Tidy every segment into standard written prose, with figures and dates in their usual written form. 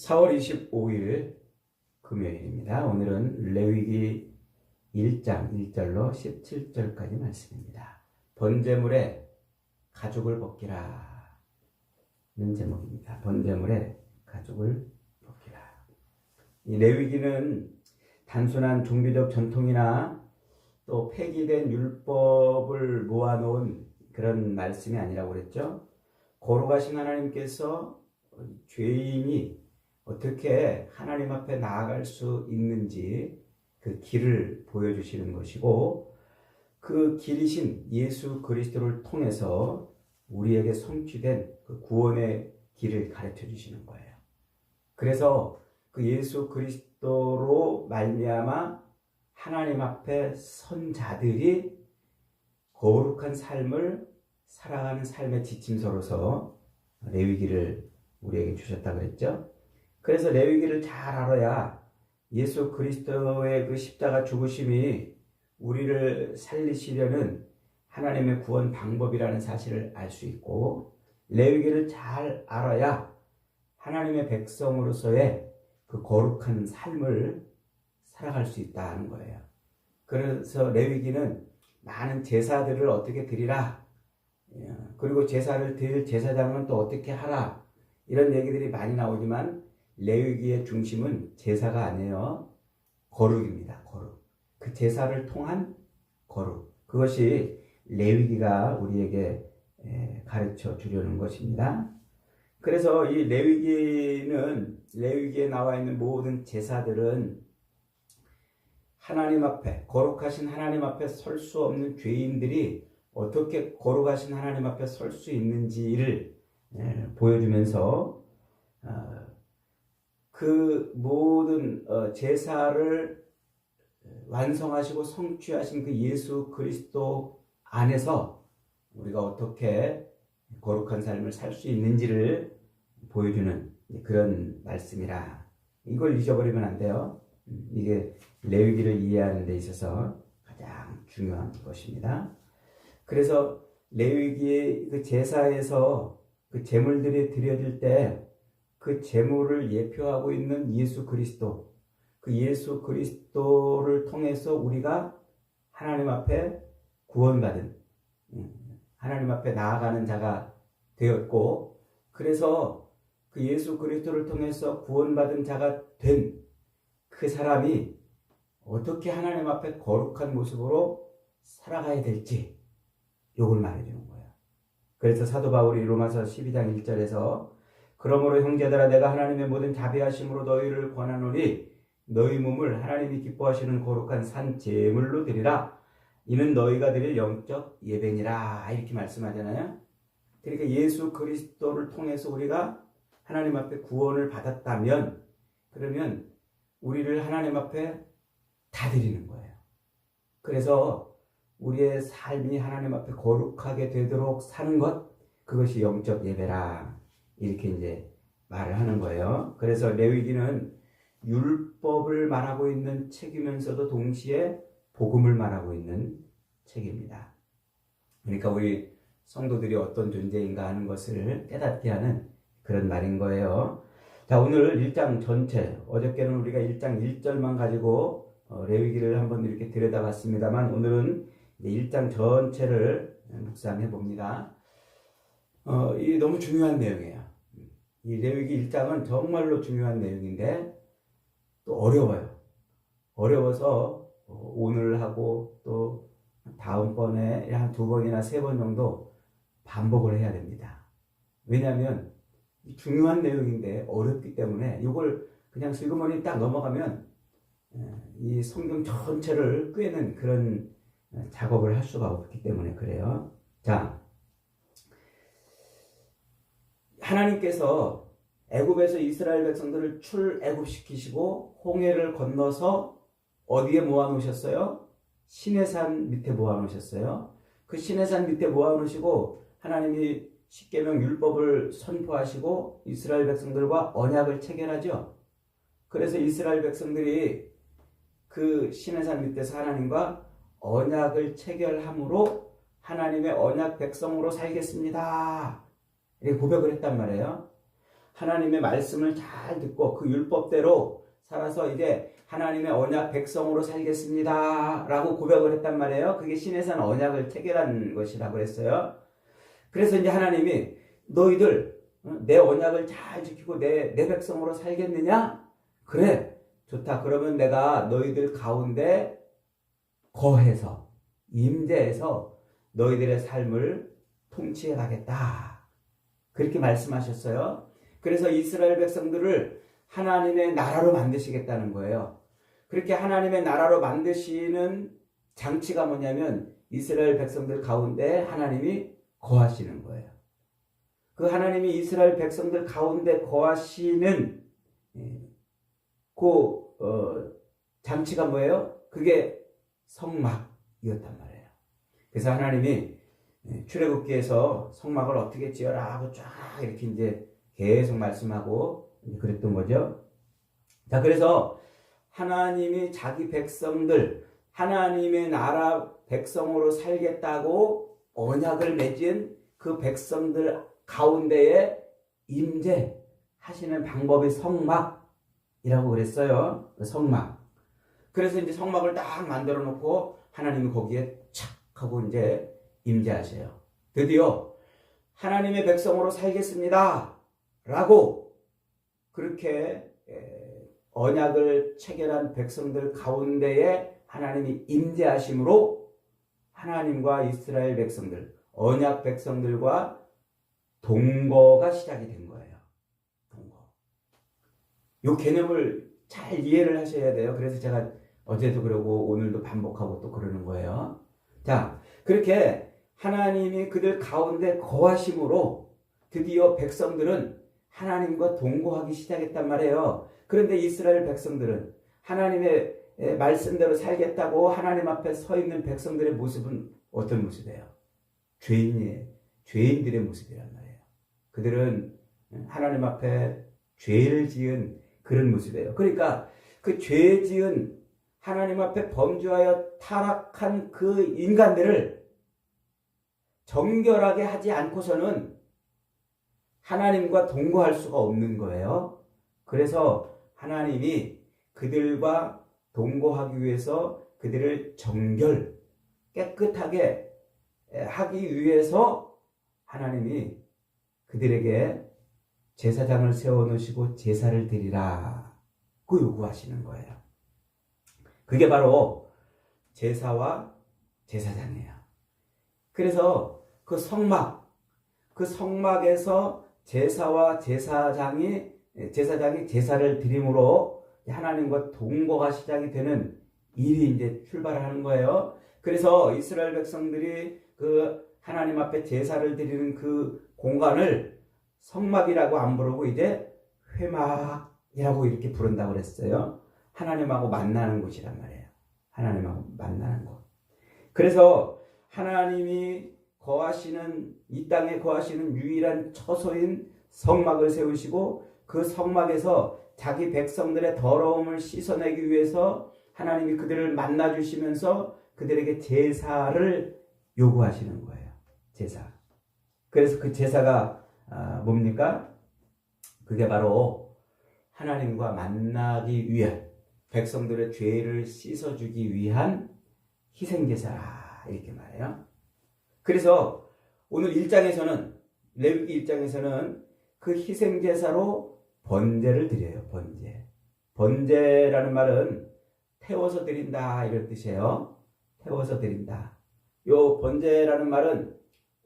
4월 25일 금요일입니다. 오늘은 레위기 1장 1절로 17절까지 말씀입니다. 번제물에 가죽을 벗기라 는 제목입니다. 번제물에 가죽을 벗기라. 이 레위기는 단순한 종교적 전통이나 또 폐기된 율법을 모아놓은 그런 말씀이 아니라고 그랬죠. 거룩하신 하나님께서 죄인이 어떻게 하나님 앞에 나아갈 수 있는지 그 길을 보여주시는 것이고, 그 길이신 예수 그리스도를 통해서 우리에게 성취된 그 구원의 길을 가르쳐 주시는 거예요. 그래서 그 예수 그리스도로 말미암아 하나님 앞에 선 자들이 거룩한 삶을 살아가는 삶의 지침서로서 레위기를 우리에게 주셨다 그랬죠. 그래서 레위기를 잘 알아야 예수 그리스도의 그 십자가 죽으심이 우리를 살리시려는 하나님의 구원 방법이라는 사실을 알 수 있고, 레위기를 잘 알아야 하나님의 백성으로서의 그 거룩한 삶을 살아갈 수 있다는 거예요. 그래서 레위기는 많은 제사들을 어떻게 드리라, 그리고 제사를 드릴 제사장은 또 어떻게 하라, 이런 얘기들이 많이 나오지만 레위기의 중심은 제사가 아니에요. 거룩입니다. 거룩. 그 제사를 통한 거룩. 그것이 레위기가 우리에게 가르쳐 주려는 것입니다. 그래서 이 레위기에 나와 있는 모든 제사들은 하나님 앞에, 거룩하신 하나님 앞에 설 수 없는 죄인들이 어떻게 거룩하신 하나님 앞에 설 수 있는지를 보여주면서 그 모든 제사를 완성하시고 성취하신 그 예수 그리스도 안에서 우리가 어떻게 거룩한 삶을 살 수 있는지를 보여주는 그런 말씀이라, 이걸 잊어버리면 안 돼요. 이게 레위기를 이해하는 데 있어서 가장 중요한 것입니다. 그래서 레위기의 그 제사에서 그 제물들이 드려질 때 그 제물을 예표하고 있는 예수 그리스도, 그 예수 그리스도를 통해서 우리가 하나님 앞에 구원받은, 하나님 앞에 나아가는 자가 되었고, 그래서 그 예수 그리스도를 통해서 구원받은 자가 된 그 사람이 어떻게 하나님 앞에 거룩한 모습으로 살아가야 될지, 요걸 말해주는 거예요. 그래서 사도 바울이 로마서 12장 1절에서 그러므로 형제들아, 내가 하나님의 모든 자비하심으로 너희를 권하노니 너희 몸을 하나님이 기뻐하시는 거룩한 산 제물로 드리라. 이는 너희가 드릴 영적 예배니라. 이렇게 말씀하잖아요. 그러니까 예수 그리스도를 통해서 우리가 하나님 앞에 구원을 받았다면, 그러면 우리를 하나님 앞에 다 드리는 거예요. 그래서 우리의 삶이 하나님 앞에 거룩하게 되도록 사는 것, 그것이 영적 예배라. 이렇게 이제 말을 하는 거예요. 그래서 레위기는 율법을 말하고 있는 책이면서도 동시에 복음을 말하고 있는 책입니다. 그러니까 우리 성도들이 어떤 존재인가 하는 것을 깨닫게 하는 그런 말인 거예요. 자, 오늘 1장 전체, 어저께는 우리가 1장 1절만 가지고 레위기를 한번 이렇게 들여다봤습니다만, 오늘은 1장 전체를 묵상해 봅니다. 이 너무 중요한 내용이에요. 이 레위기 1장은 정말로 중요한 내용인데 또 어려워요. 어려워서 오늘 하고 또 다음번에 한 2번이나 3번 정도 반복을 해야 됩니다. 왜냐하면 중요한 내용인데 어렵기 때문에 이걸 그냥 슬그머니 딱 넘어가면 이 성경 전체를 꿰는 그런 작업을 할 수가 없기 때문에 그래요. 자, 하나님께서 애굽에서 이스라엘 백성들을 출애굽시키시고 홍해를 건너서 어디에 모아놓으셨어요? 시내산 밑에 모아놓으셨어요. 그 시내산 밑에 모아놓으시고 하나님이 십계명 율법을 선포하시고 이스라엘 백성들과 언약을 체결하죠. 그래서 이스라엘 백성들이 그 시내산 밑에서 하나님과 언약을 체결함으로 하나님의 언약 백성으로 살겠습니다, 이렇게 고백을 했단 말이에요. 하나님의 말씀을 잘 듣고 그 율법대로 살아서 이제 하나님의 언약 백성으로 살겠습니다 라고 고백을 했단 말이에요. 그게 신에선 언약을 체결한 것이라고 그랬어요. 그래서 이제 하나님이 너희들 내 언약을 잘 지키고 내 백성으로 살겠느냐? 그래, 좋다. 그러면 내가 너희들 가운데 거해서 임재해서 너희들의 삶을 통치해 가겠다. 그렇게 말씀하셨어요. 그래서 이스라엘 백성들을 하나님의 나라로 만드시겠다는 거예요. 그렇게 하나님의 나라로 만드시는 장치가 뭐냐면 이스라엘 백성들 가운데 하나님이 거하시는 거예요. 그 하나님이 이스라엘 백성들 가운데 거하시는 장치가 뭐예요? 그게 성막이었단 말이에요. 그래서 하나님이 출애굽기에서 성막을 어떻게 지어라 하고 쫙 이렇게 이제 계속 말씀하고 그랬던 거죠. 자, 그래서 하나님이 자기 백성들, 하나님의 나라 백성으로 살겠다고 언약을 맺은 그 백성들 가운데에 임재하시는 방법이 성막이라고 그랬어요. 성막. 그래서 이제 성막을 딱 만들어 놓고 하나님이 거기에 착 하고 이제 임재하셔요. 드디어 하나님의 백성으로 살겠습니다 라고 그렇게 언약을 체결한 백성들 가운데에 하나님이 임재하심으로 하나님과 이스라엘 백성들, 언약 백성들과 동거가 시작이 된 거예요. 동거. 이 개념을 잘 이해를 하셔야 돼요. 그래서 제가 어제도 그러고 오늘도 반복하고 또 그러는 거예요. 자, 그렇게 하나님이 그들 가운데 거하심으로 드디어 백성들은 하나님과 동거하기 시작했단 말이에요. 그런데 이스라엘 백성들은 하나님의 말씀대로 살겠다고 하나님 앞에 서 있는 백성들의 모습은 어떤 모습이에요? 죄인들의 모습이란 말이에요. 그들은 하나님 앞에 죄를 지은 그런 모습이에요. 그러니까 그 죄 지은 하나님 앞에 범죄하여 타락한 그 인간들을 정결하게 하지 않고서는 하나님과 동거할 수가 없는 거예요. 그래서 하나님이 그들과 동거하기 위해서 그들을 정결, 깨끗하게 하기 위해서 하나님이 그들에게 제사장을 세워놓으시고 제사를 드리라고 요구하시는 거예요. 그게 바로 제사와 제사장이에요. 그래서 그 성막에서 제사와 제사장이 제사를 드림으로 하나님과 동거가 시작이 되는 일이 이제 출발을 하는 거예요. 그래서 이스라엘 백성들이 그 하나님 앞에 제사를 드리는 그 공간을 성막이라고 안 부르고 이제 회막이라고 이렇게 부른다고 그랬어요. 하나님하고 만나는 곳이란 말이에요. 하나님하고 만나는 곳. 그래서 하나님이 거하시는, 이 땅에 거하시는 유일한 처소인 성막을 세우시고 그 성막에서 자기 백성들의 더러움을 씻어내기 위해서 하나님이 그들을 만나주시면서 그들에게 제사를 요구하시는 거예요. 제사. 그래서 그 제사가 뭡니까? 그게 바로 하나님과 만나기 위한, 백성들의 죄를 씻어주기 위한 희생제사라 이렇게 말해요. 그래서 오늘 1장에서는, 레위기 1장에서는 그 희생제사로 번제를 드려요. 번제라는 말은 태워서 드린다 이런 뜻이에요. 태워서 드린다. 요 번제라는 말은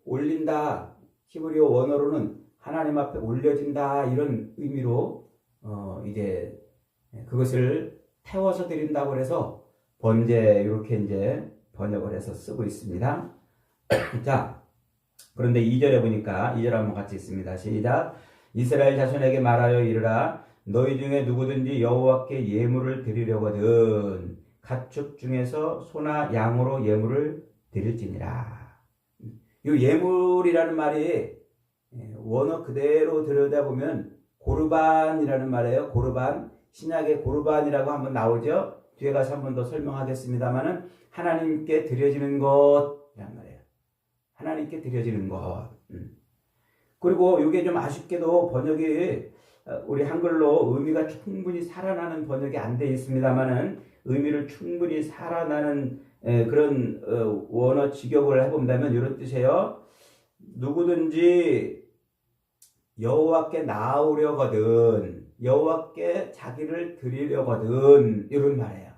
올린다, 히브리어 원어로는 하나님 앞에 올려진다 이런 의미로 이제 그것을 태워서 드린다고 해서 번제 이렇게 이제 번역을 해서 쓰고 있습니다. 자, 그런데 2절에 보니까 2절 한번 같이 있습니다. 시작. 이스라엘 자손에게 말하여 이르라. 너희 중에 누구든지 여호와께 예물을 드리려거든 가축 중에서 소나 양으로 예물을 드릴지니라. 이 예물이라는 말이 원어 그대로 들여다보면 고르반이라는 말이에요. 고르반. 신약의 고르반이라고 한번 나오죠. 뒤에 가서 한 번 더 설명하겠습니다만은 하나님께 드려지는 것이란 말이에요. 하나님께 드려지는 것. 그리고 이게 좀 아쉽게도 번역이 우리 한글로 의미가 충분히 살아나는 번역이 안 돼 있습니다만은 의미를 충분히 살아나는 그런 원어 직역을 해본다면 이런 뜻이에요. 누구든지 여호와께 나오려거든, 여호와께 자기를 드리려거든, 이런 말이에요.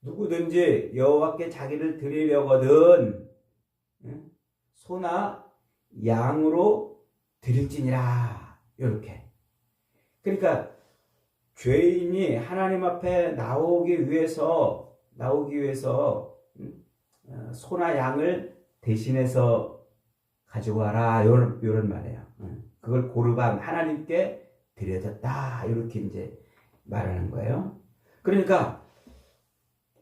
누구든지 여호와께 자기를 드리려거든 소나 양으로 드릴지니라, 이렇게. 그러니까 죄인이 하나님 앞에 나오기 위해서 소나 양을 대신해서 가지고 와라, 이런 말이에요. 그걸 고르반 하나님께 드려졌다, 이렇게 이제 말하는 거예요. 그러니까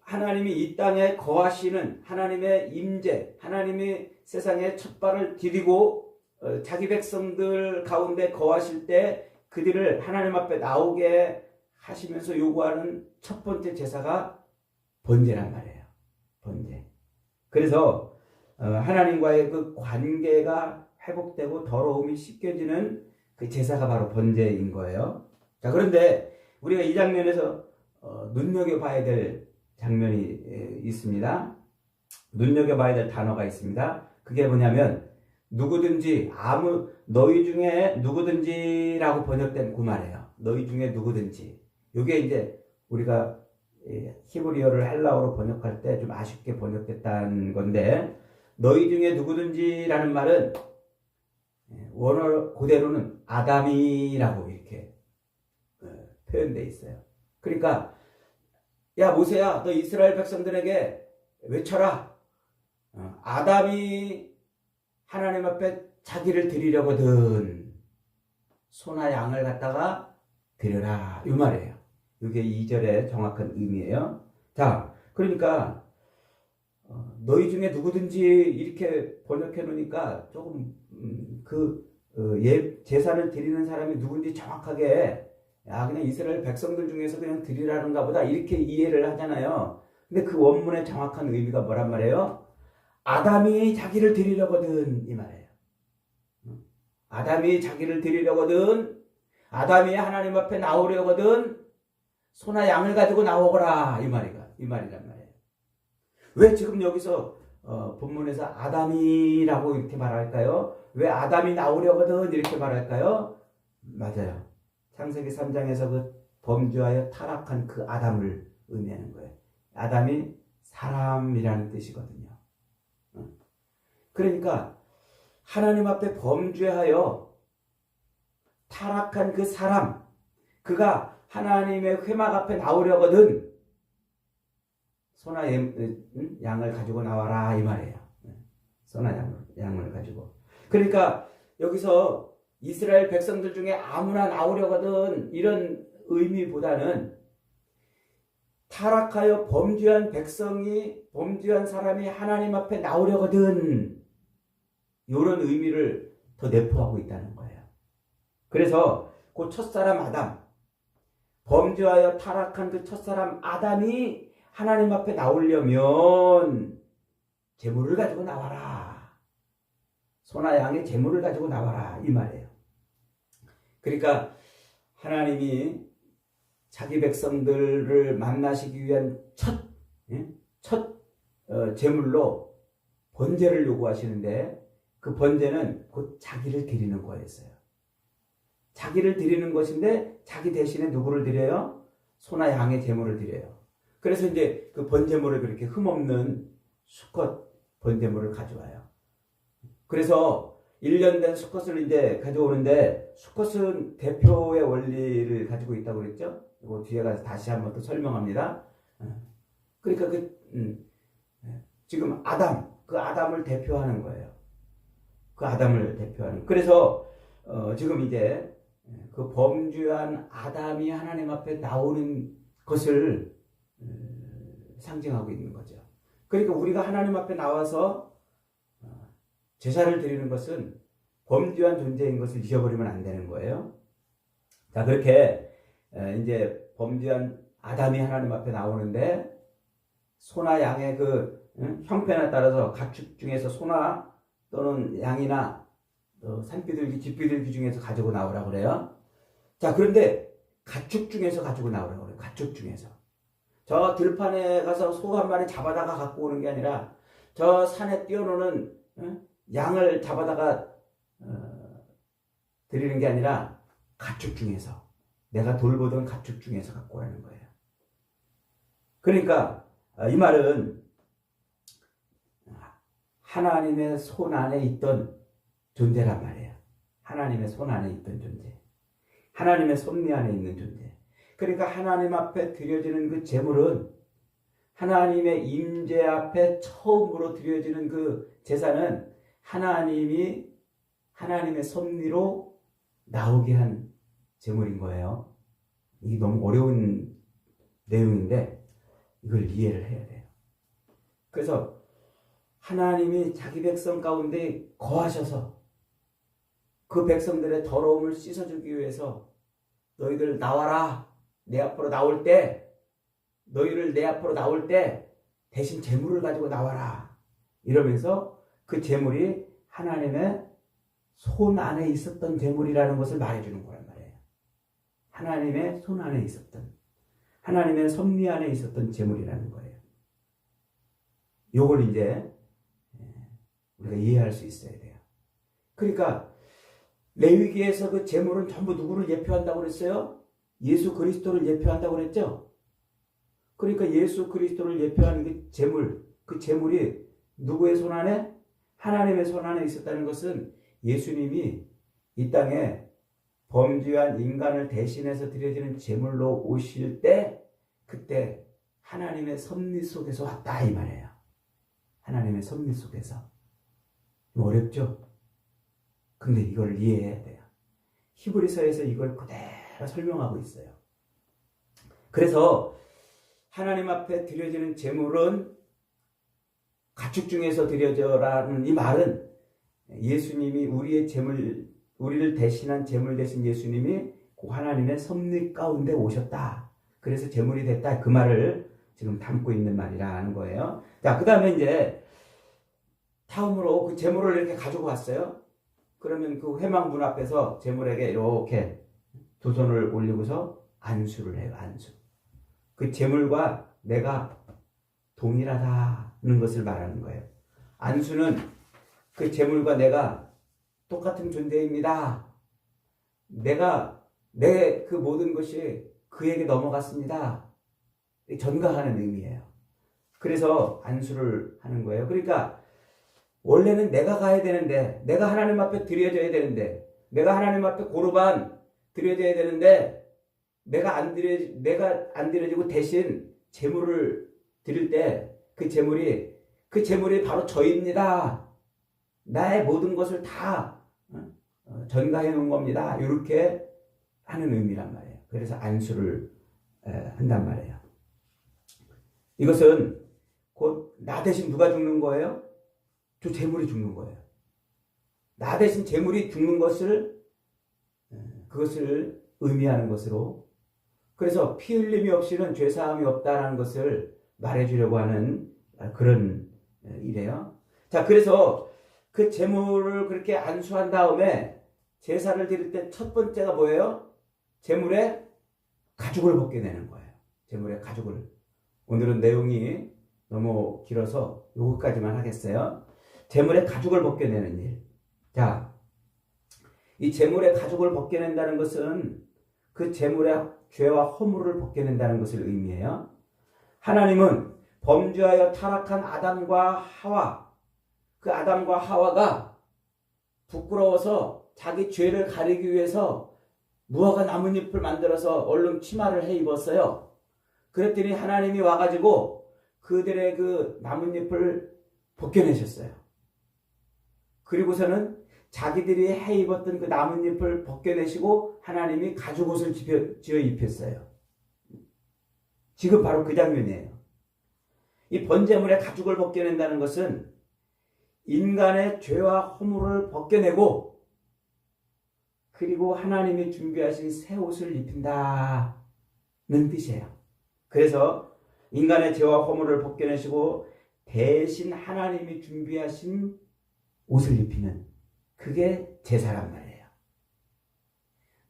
하나님이 이 땅에 거하시는 하나님의 임재, 하나님이 세상에 첫 발을 디디고 자기 백성들 가운데 거하실 때 그들을 하나님 앞에 나오게 하시면서 요구하는 첫 번째 제사가 번제란 말이에요. 번제. 그래서 하나님과의 그 관계가 회복되고 더러움이 씻겨지는 그 제사가 바로 번제인 거예요. 자, 그런데 우리가 이 장면에서 눈여겨봐야 될 장면이 있습니다. 눈여겨봐야 될 단어가 있습니다. 그게 뭐냐면 누구든지, 너희 중에 누구든지라고 번역된 그 말이에요. 너희 중에 누구든지. 이게 이제 우리가 히브리어를 헬라어로 번역할 때 좀 아쉽게 번역됐다는 건데, 너희 중에 누구든지라는 말은 원어 그대로는 아담이라고 이렇게 표현되어 있어요. 그러니까 야 모세야, 너 이스라엘 백성들에게 외쳐라. 아담이 하나님 앞에 자기를 드리려거든 소나 양을 갖다가 드려라, 이 말이에요. 이게 2절의 정확한 의미예요. 자, 그러니까 너희 중에 누구든지 이렇게 번역해 놓으니까 조금 제사를 드리는 사람이 누군지 정확하게 그냥 이스라엘 백성들 중에서 그냥 드리라는가 보다, 이렇게 이해를 하잖아요. 근데 그 원문의 정확한 의미가 뭐란 말이에요? 아담이 자기를 드리려거든, 이 말이에요. 아담이 자기를 드리려거든, 아담이 하나님 앞에 나오려거든 소나 양을 가지고 나오거라, 이 말이란 말이에요. 왜 지금 여기서 본문에서 아담이라고 이렇게 말할까요? 왜 아담이 나오려거든 이렇게 말할까요? 맞아요. 창세기 3장에서 그 범죄하여 타락한 그 아담을 의미하는 거예요. 아담이 사람이라는 뜻이거든요. 그러니까 하나님 앞에 범죄하여 타락한 그 사람, 그가 하나님의 회막 앞에 나오려거든 소나 양을 가지고 나와라, 이 말이에요. 소나 양을 가지고. 그러니까 여기서 이스라엘 백성들 중에 아무나 나오려거든 이런 의미보다는 타락하여 범죄한 사람이 하나님 앞에 나오려거든, 이런 의미를 더 내포하고 있다는 거예요. 그래서 그 첫사람 아담, 범죄하여 타락한 그 첫사람 아담이 하나님 앞에 나오려면 제물을 가지고 나와라. 소나 양의 제물을 가지고 나와라, 이 말이에요. 그러니까 하나님이 자기 백성들을 만나시기 위한 첫 제물로 번제를 요구하시는데, 그 번제는 곧 자기를 드리는 거였어요. 자기를 드리는 것인데 자기 대신에 누구를 드려요? 소나 양의 제물을 드려요. 그래서 이제 그 번제물을 그렇게 흠없는 수컷 번제물을 가져와요. 그래서 1년 된 수컷을 이제 가져오는데, 수컷은 대표의 원리를 가지고 있다고 그랬죠? 이거 뒤에 가서 다시 한번 또 설명합니다. 그러니까 지금 그 아담을 대표하는 거예요. 그 아담을 대표하는. 그래서 지금 이제 그 범죄한 아담이 하나님 앞에 나오는 것을 상징하고 있는 거죠. 그러니까 우리가 하나님 앞에 나와서 제사를 드리는 것은 범죄한 존재인 것을 잊어버리면 안 되는 거예요. 자, 그렇게 이제 범죄한 아담이 하나님 앞에 나오는데, 소나 양의 그 형편에 따라서 가축 중에서 소나 또는 양이나 산비둘기, 집비둘기 중에서 가지고 나오라고 그래요. 자, 그런데 가축 중에서 가지고 나오라고 그래요. 가축 중에서. 저 들판에 가서 소 한 마리 잡아다가 갖고 오는 게 아니라 저 산에 뛰어노는 양을 잡아다가 드리는 게 아니라 가축 중에서, 내가 돌보던 가축 중에서 갖고 오라는 거예요. 그러니까 이 말은 하나님의 손 안에 있던 존재란 말이에요. 하나님의 손 안에 있던 존재. 하나님의 섭리 안에 있는 존재. 그러니까 하나님 앞에 드려지는 그 제물은, 하나님의 임재 앞에 처음으로 드려지는 그 제사는 하나님이 하나님의 섭리로 나오게 한 제물인 거예요. 이게 너무 어려운 내용인데 이걸 이해를 해야 돼요. 그래서 하나님이 자기 백성 가운데 거하셔서 그 백성들의 더러움을 씻어주기 위해서 너희들 나와라. 내 앞으로 나올 때, 너희를 내 앞으로 나올 때 대신 제물을 가지고 나와라. 이러면서 그 제물이 하나님의 손 안에 있었던 제물이라는 것을 말해주는 거란 말이에요. 하나님의 손 안에 있었던, 하나님의 섭리 안에 있었던 제물이라는 거예요. 요걸 이제 우리가 이해할 수 있어야 돼요. 그러니까 레위기에서 그 제물은 전부 누구를 예표한다고 그랬어요? 예수 그리스도를 예표한다고 그랬죠? 그러니까 예수 그리스도를 예표하는 그 제물, 그 제물이 누구의 손 안에? 하나님의 손 안에 있었다는 것은 예수님이 이 땅에 범죄한 인간을 대신해서 드려지는 제물로 오실 때, 그때 하나님의 섭리 속에서 왔다 이 말이에요. 하나님의 섭리 속에서. 어렵죠? 근데 이걸 이해해야 돼요. 히브리서에서 이걸 그대로 설명하고 있어요. 그래서 하나님 앞에 드려지는 제물은 가축 중에서 드려져라는 이 말은 예수님이 우리의 제물, 우리를 대신한 제물 대신 예수님이 그 하나님의 섭리 가운데 오셨다. 그래서 제물이 됐다. 그 말을 지금 담고 있는 말이라는 거예요. 자, 그 다음에 이제 다음으로 그 제물을 이렇게 가지고 왔어요. 그러면 그 회막문 앞에서 제물에게 이렇게 두 손을 올리고서 안수를 해요. 안수. 그 제물과 내가 동일하다는 것을 말하는 거예요. 안수는 그 제물과 내가 똑같은 존재입니다. 내가 내 그 모든 것이 그에게 넘어갔습니다. 전가하는 의미예요. 그래서 안수를 하는 거예요. 그러니까 원래는 내가 가야 되는데, 내가 하나님 앞에 드려져야 되는데, 내가 하나님 앞에 고르반 드려져야 되는데, 내가 안 드려지고 대신 제물을 드릴 때 그 제물이 바로 저입니다. 나의 모든 것을 다 전가해 놓은 겁니다. 이렇게 하는 의미란 말이에요. 그래서 안수를 한단 말이에요. 이것은 곧 나 대신 누가 죽는 거예요? 저 제물이 죽는 거예요. 나 대신 제물이 죽는 것을, 그것을 의미하는 것으로, 그래서 피 흘림이 없이는 죄사함이 없다라는 것을 말해주려고 하는 그런 일이에요. 자, 그래서 그 제물을 그렇게 안수한 다음에 제사를 드릴 때 첫 번째가 뭐예요? 제물의 가죽을 벗겨내는 거예요. 제물의 가죽을. 오늘은 내용이 너무 길어서 요것까지만 하겠어요. 제물의 가죽을 벗겨내는 일. 자, 이 제물의 가죽을 벗겨낸다는 것은 그 제물의 죄와 허물을 벗겨낸다는 것을 의미해요. 하나님은 범죄하여 타락한 아담과 하와, 그 아담과 하와가 부끄러워서 자기 죄를 가리기 위해서 무화과 나뭇잎을 만들어서 얼른 치마를 해 입었어요. 그랬더니 하나님이 와가지고 그들의 그 나뭇잎을 벗겨내셨어요. 그리고서는 자기들이 해 입었던 그 나뭇잎을 벗겨내시고 하나님이 가죽옷을 지어 입혔어요. 지금 바로 그 장면이에요. 이 번제물의 가죽을 벗겨낸다는 것은 인간의 죄와 허물을 벗겨내고 그리고 하나님이 준비하신 새 옷을 입힌다는 뜻이에요. 그래서 인간의 죄와 허물을 벗겨내시고 대신 하나님이 준비하신 옷을 입히는, 그게 제사란 말이에요.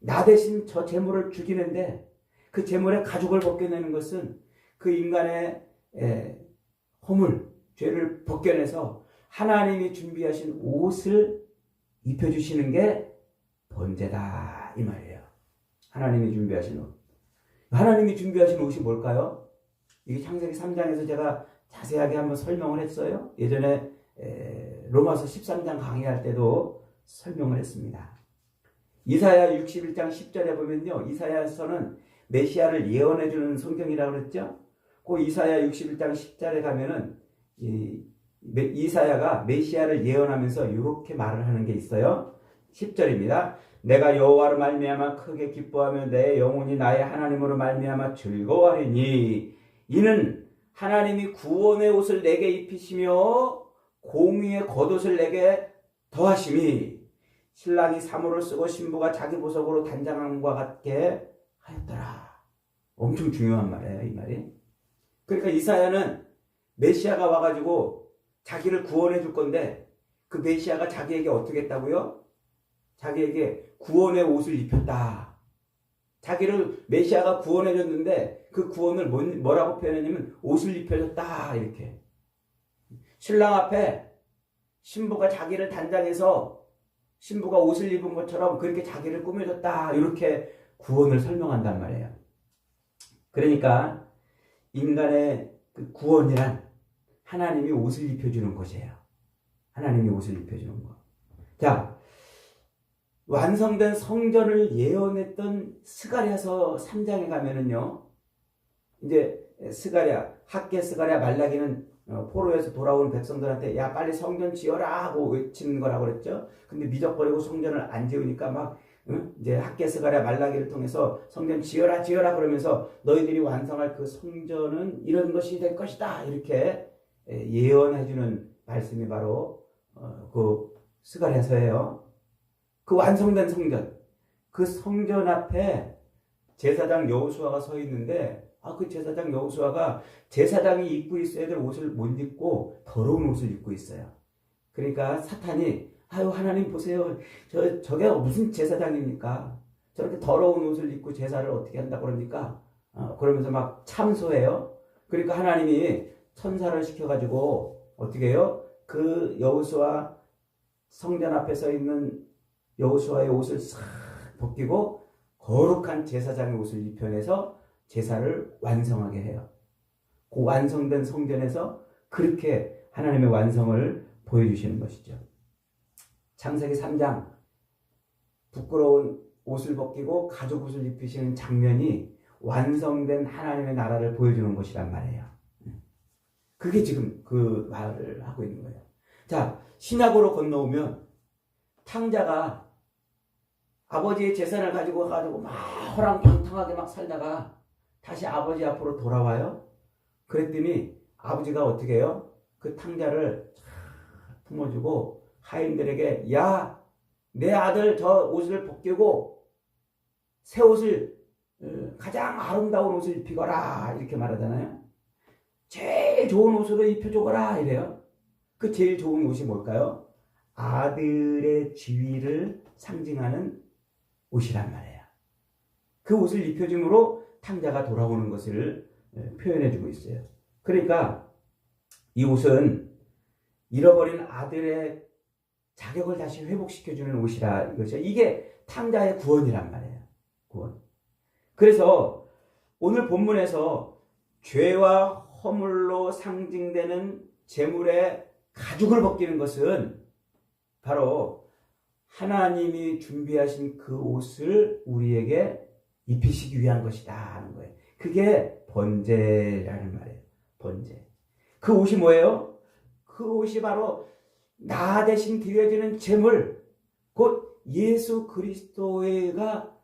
나 대신 저 제물을 죽이는데 그 제물의 가죽을 벗겨내는 것은 그 인간의 허물, 죄를 벗겨내서 하나님이 준비하신 옷을 입혀주시는 게 번제다 이 말이에요. 하나님이 준비하신 옷. 하나님이 준비하신 옷이 뭘까요? 이게 창세기 3장에서 제가 자세하게 한번 설명을 했어요. 예전에 로마서 13장 강의할 때도 설명을 했습니다. 이사야 61장 10절에 보면요. 이사야서는 메시아를 예언해 주는 성경이라고 그랬죠. 그 이사야 61장 10절에 가면은 이사야가 메시아를 예언하면서 이렇게 말을 하는 게 있어요. 10절입니다. 내가 여호와로 말미암아 크게 기뻐하며 내 영혼이 나의 하나님으로 말미암아 즐거워하리니 이는 하나님이 구원의 옷을 내게 입히시며 공의의 겉옷을 내게 더하심이 신랑이 사모를 쓰고 신부가 자기 보석으로 단장함과 같게 하였더라. 엄청 중요한 말이에요, 이 말이. 그러니까 이사야는 메시아가 와가지고 자기를 구원해 줄 건데 그 메시아가 자기에게 어떻게 했다고요? 자기에게 구원의 옷을 입혔다. 자기를 메시아가 구원해 줬는데 그 구원을 뭐라고 표현했냐면 옷을 입혀줬다 이렇게. 신랑 앞에 신부가 자기를 단장해서 신부가 옷을 입은 것처럼 그렇게 자기를 꾸며줬다 이렇게 구원을 설명한단 말이에요. 그러니까 인간의 그 구원이란 하나님이 옷을 입혀주는 것이에요. 하나님이 옷을 입혀주는 것. 자, 완성된 성전을 예언했던 스가랴서 3장에 가면은요, 이제 학개 스가랴 말라기는 포로에서 돌아온 백성들한테 야 빨리 성전 지어라 하고 외치는 거라고 그랬죠. 근데 미적거리고 성전을 안 지으니까 막 이제 학개 스가랴 말라기를 통해서 성전 지어라 그러면서 너희들이 완성할 그 성전은 이런 것이 될 것이다 이렇게 예언해주는 말씀이 바로 그 스가랴서예요. 그 완성된 성전, 그 성전 앞에 제사장 여호수아가 서 있는데 그 제사장 여호수아가 제사장이 입고 있어야 될 옷을 못 입고 더러운 옷을 입고 있어요. 그러니까 사탄이 하나님 보세요. 저게 무슨 제사장입니까? 저렇게 더러운 옷을 입고 제사를 어떻게 한다고 그럽니까? 그러면서 막 참소해요. 그러니까 하나님이 천사를 시켜가지고 어떻게 해요? 그 여호수아 성전 앞에 서 있는 여호수아의 옷을 싹 벗기고 거룩한 제사장의 옷을 입혀내서 제사를 완성하게 해요. 그 완성된 성전에서 그렇게 하나님의 완성을 보여주시는 것이죠. 창세기 3장 부끄러운 옷을 벗기고 가죽 옷을 입히시는 장면이 완성된 하나님의 나라를 보여주는 것이란 말이에요. 그게 지금 그 말을 하고 있는 거예요. 자, 신약으로 건너오면 탕자가 아버지의 재산을 가지고 막 호랑방탕하게 막 살다가 다시 아버지 앞으로 돌아와요. 그랬더니 아버지가 어떻게 해요? 그 탕자를 품어주고 하인들에게 야, 내 아들 저 옷을 벗기고 새 옷을 가장 아름다운 옷을 입히거라 이렇게 말하잖아요. 제일 좋은 옷으로 입혀주거라 이래요. 그 제일 좋은 옷이 뭘까요? 아들의 지위를 상징하는 옷이란 말이에요. 그 옷을 입혀줌으로 탕자가 돌아오는 것을 표현해주고 있어요. 그러니까 이 옷은 잃어버린 아들의 자격을 다시 회복시켜주는 옷이라 이거죠. 이게 탕자의 구원이란 말이에요. 구원. 그래서 오늘 본문에서 죄와 허물로 상징되는 제물의 가죽을 벗기는 것은 바로 하나님이 준비하신 그 옷을 우리에게 입히시기 위한 것이다 하는 거예요. 그게 번제라는 말이에요. 번제. 그 옷이 뭐예요? 그 옷이 바로 나 대신 드려지는 제물, 곧 예수 그리스도가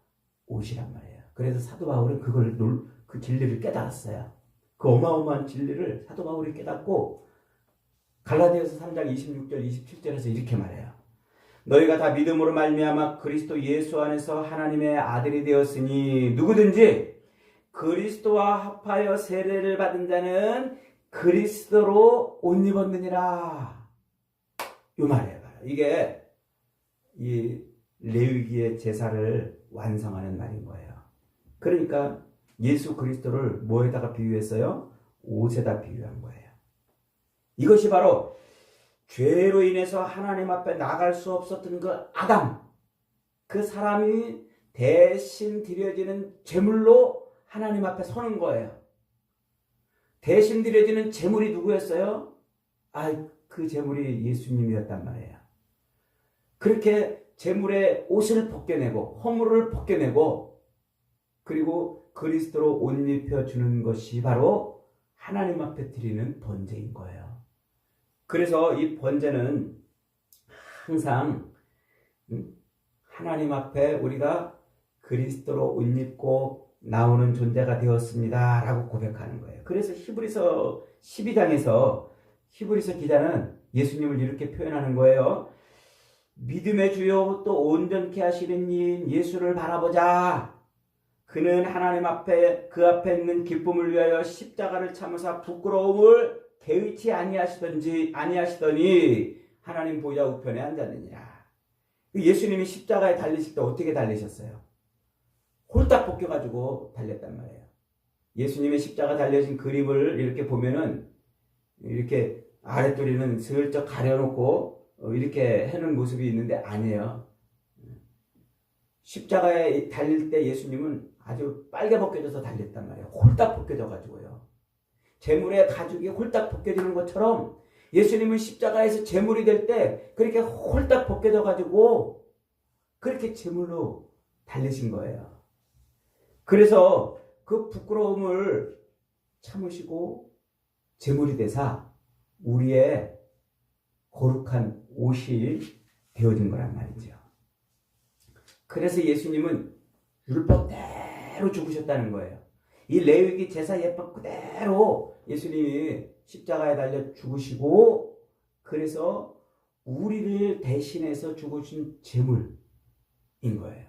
옷이란 말이에요. 그래서 사도 바울은 그 진리를 깨달았어요. 그 어마어마한 진리를 사도 바울이 깨닫고 갈라디아서 3장 26절 27절에서 이렇게 말해요. 너희가 다 믿음으로 말미암아 그리스도 예수 안에서 하나님의 아들이 되었으니 누구든지 그리스도와 합하여 세례를 받은 자는 그리스도로 옷 입었느니라. 이 말이에요. 이게 이 레위기의 제사를 완성하는 날인 거예요. 그러니까 예수 그리스도를 뭐에다가 비유했어요? 옷에다 비유한 거예요. 이것이 바로 죄로 인해서 하나님 앞에 나갈 수 없었던 그 아담, 그 사람이 대신 드려지는 제물로 하나님 앞에 서는 거예요. 대신 드려지는 제물이 누구였어요? 그 제물이 예수님이었단 말이에요. 그렇게 제물의 옷을 벗겨내고 허물을 벗겨내고 그리고 그리스도로 옷 입혀주는 것이 바로 하나님 앞에 드리는 번제인 거예요. 그래서 이 번제는 항상 하나님 앞에 우리가 그리스도로 옷 입고 나오는 존재가 되었습니다 라고 고백하는 거예요. 그래서 히브리서 12장에서 히브리서 기자는 예수님을 이렇게 표현하는 거예요. 믿음의 주요 또 온전케 하시는 이인 예수를 바라보자. 그는 하나님 앞에 그 앞에 있는 기쁨을 위하여 십자가를 참으사 부끄러움을 개의치 아니하시더니 하나님 보좌 우편에 앉았느니라. 예수님이 십자가에 달리실 때 어떻게 달리셨어요? 홀딱 벗겨가지고 달렸단 말이에요. 예수님의 십자가 달려진 그림을 이렇게 보면은 이렇게 아랫도리는 슬쩍 가려놓고 이렇게 해놓은 모습이 있는데 아니에요. 십자가에 달릴 때 예수님은 아주 빨개 벗겨져서 달렸단 말이에요. 홀딱 벗겨져가지고요. 제물의 가죽이 홀딱 벗겨지는 것처럼 예수님은 십자가에서 제물이 될 때 그렇게 홀딱 벗겨져가지고 그렇게 제물로 달리신 거예요. 그래서 그 부끄러움을 참으시고 제물이 되사 우리의 거룩한 옷이 되어진 거란 말이죠. 그래서 예수님은 율법대로 죽으셨다는 거예요. 이 레위기 제사 예법 그대로 예수님이 십자가에 달려 죽으시고 그래서 우리를 대신해서 죽으신 제물인 거예요.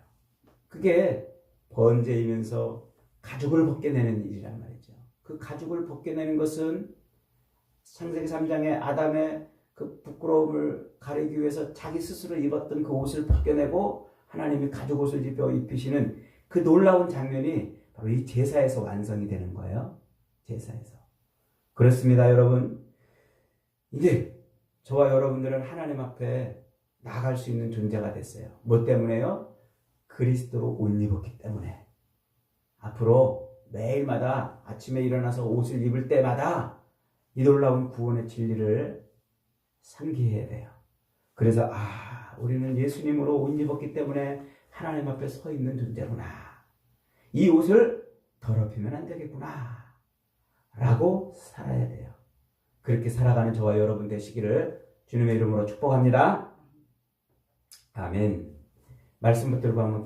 그게 번제이면서 가죽을 벗겨내는 일이란 말이죠. 그 가죽을 벗겨내는 것은 창세기 3장에 아담의 그 부끄러움을 가리기 위해서 자기 스스로 입었던 그 옷을 벗겨내고 하나님이 가죽 옷을 입히시는 그 놀라운 장면이 바로 이 제사에서 완성이 되는 거예요. 제사에서. 그렇습니다, 여러분. 이제 저와 여러분들은 하나님 앞에 나아갈 수 있는 존재가 됐어요. 뭐 때문에요? 그리스도로 옷 입었기 때문에. 앞으로 매일마다 아침에 일어나서 옷을 입을 때마다 이 놀라운 구원의 진리를 상기해야 돼요. 그래서 우리는 예수님으로 옷 입었기 때문에 하나님 앞에 서 있는 존재구나. 이 옷을 더럽히면 안 되겠구나. 라고 살아야 돼요. 그렇게 살아가는 저와 여러분 되시기를 주님의 이름으로 축복합니다. 아멘. 말씀 붙들고 한번 기도합니다.